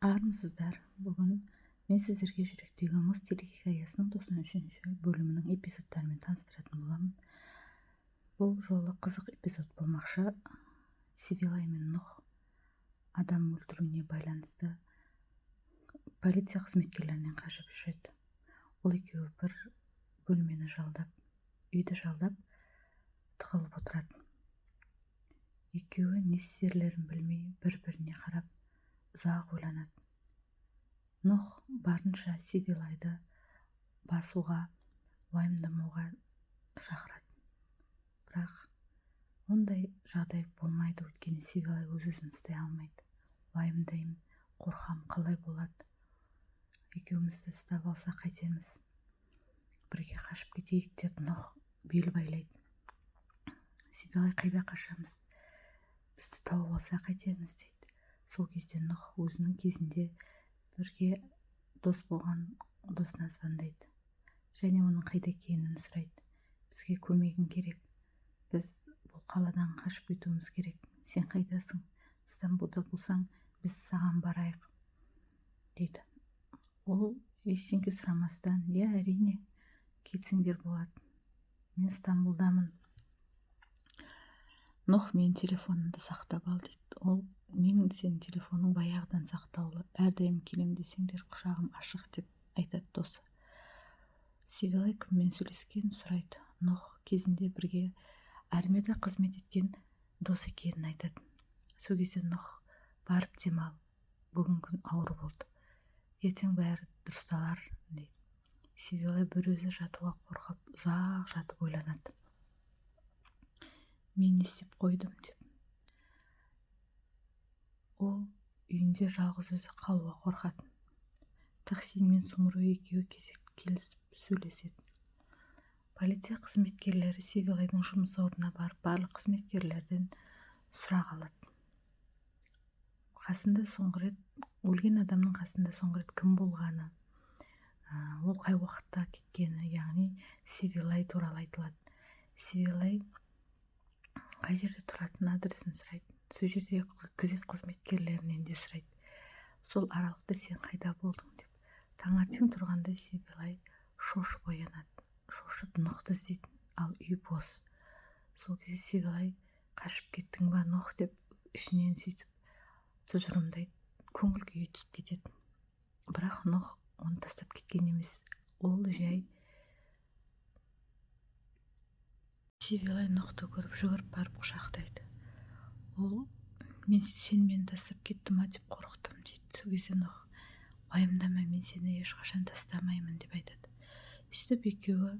Армысыздар. Бүгін мен сіздерге жүректегі мұз телехикаясының 93 бөлімінің эпизодтарымен таныстыратын боламын. Бұл жолы қызық эпизод болмақшы. Сивилай мен Нұх адам өлтіруіне байланысты полиция қызметкерлерінен қашып жүреді. Ол екеуі бір бөлмені жалдап, үйді жалдап тығылып отырады. Екеуі не істерлерін білмей бір-біріне қарап ұзақ ойланады. Нұх барынша Сивилайды басуға, уайымдамауға шақырады. Бірақ ондай жағдай болмайды, өйткені Сивилай өз-өзін ұстай алмайды. Уайымдаймын, қорқам, қалай болады? Екеумізді ұстап алса қайтеміз? Бірге қашып кетейік деп Нұх бел байлайды. Сивилай қайда қашамыз? Бізді тауып алса қайтеміз дейді. Сол кезде Нұх өзінің кезінде бірге дос болған досына звондайды және оның қайда екенін сұрайды. Бізге көмегің керек. Біз бұл қаладан қашып кетуіміз керек. Сен қайдасың? Стамбулда болсаң, біз саған барайық дейді. Ол ештеңе сұрамастан, әрине, кетсеңдер болады. Мен Стамбулдамын. Нұх, мен телефонымды сақтап ал дейді. Ол, мен сенің телефоның баяғыдан сақтаулы. Әрдайым келем десеңдер, құшағым ашық деп айтады досы. Сивилай кіммен сөйлескен сұрайды. Нұх кезінде бірге армияда қызмет еткен дос екенін айтады. Сол кезде Нұх, барып демал, бүгін күн ауыр болды. Ертең бәрі дұрысталар дейді. Сивилай бір өзі жатуға қорқып, ұзақ жатып ойланады. Мен не істеп қойдым деп. Ол үйінде жалғыз өзі қалуға қорқады. Тахсин мен Сумру екеуі келісіп сөйлеседі. Полиция қызметкерлері Сивилайдың жұмыс орнына барып, барлық қызметкерлерден сұрақ алады. Қасында соңғы рет, өлген адамның қасында соңғы рет кім болғаны, ол қай уақытта кеткені, яғни Сивилай туралы айтылады. Сивилай қай жерде тұратын адресін сұрайды. Сол жерде күзет қызметкерлерінен де сұрайды. Сол аралықта сен қайда болдың деп. Таңертең тұрғанда Сивилай шошып оянады. Шошып Нұхты іздейді, ал үй бос. Сол кезде Сивилай қашып кеттің ба Нұх деп ішінен сөйтіп тұжырымдайды, көңіл күйі түсіп кетеді. Бірақ Нұх оны тастап кеткен емес. Ол жай Сивилай Нұхты көріп жүгіріп барып құшақтайды. Ол, сен мені тастап кетті ма деп қорықтым дейді. Сол кезде Нұх, уайымдама, мен сені ешқашан тастамаймын деп айтады. Сөйтіп екеуі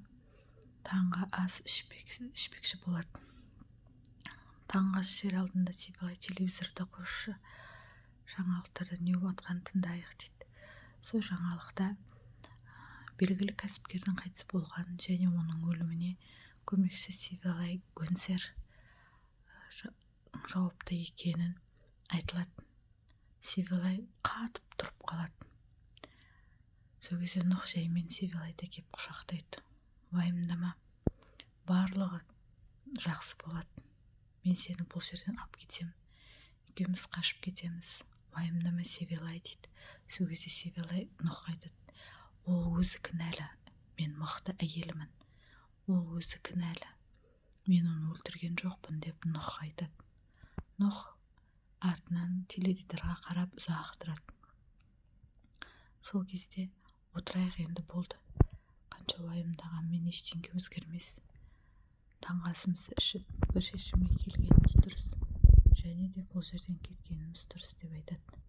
таңғы ас ішпекші болады. Таңғы ас ішер алдында Сивилай телевизорда қосшы, жаңалықтарда не болып жатқанын тыңдайық дейді. Сол жаңалықта белгілі кәсіпкердің қайтыс болғанын және оның өліміне көмекші Сивилай Гөнсер жауапты екенін айтылады. Сивилай қатып тұрып қалады. Сол кезде Нұх жаймен Сивилайды кеп құшақтайды. Уайымдама, барлығы жақсы болады. Мен сені бұл жерден алып кетем. Екеуміз қашып кетеміз. Уайымдама Сивилай дейді. Сол кезде Сивилай Нұхқа айтады. Ол өзі кінәлі. Мен мықты әйелімін. Ол өзі кінәлі. Мен оны өлтірген жоқпын деп Нұхқа айтады. Нұх артынан теледидарға қарап ұзақ тұрады. Сол кезде отырайық енді болды. Қанша уайымдағанмен ештеңе өзгермес. Таңғы асымызды ішіп, бір шешімге келгеніміз дұрыс. Және де бұл жерден кеткеніміз дұрыс деп айтады.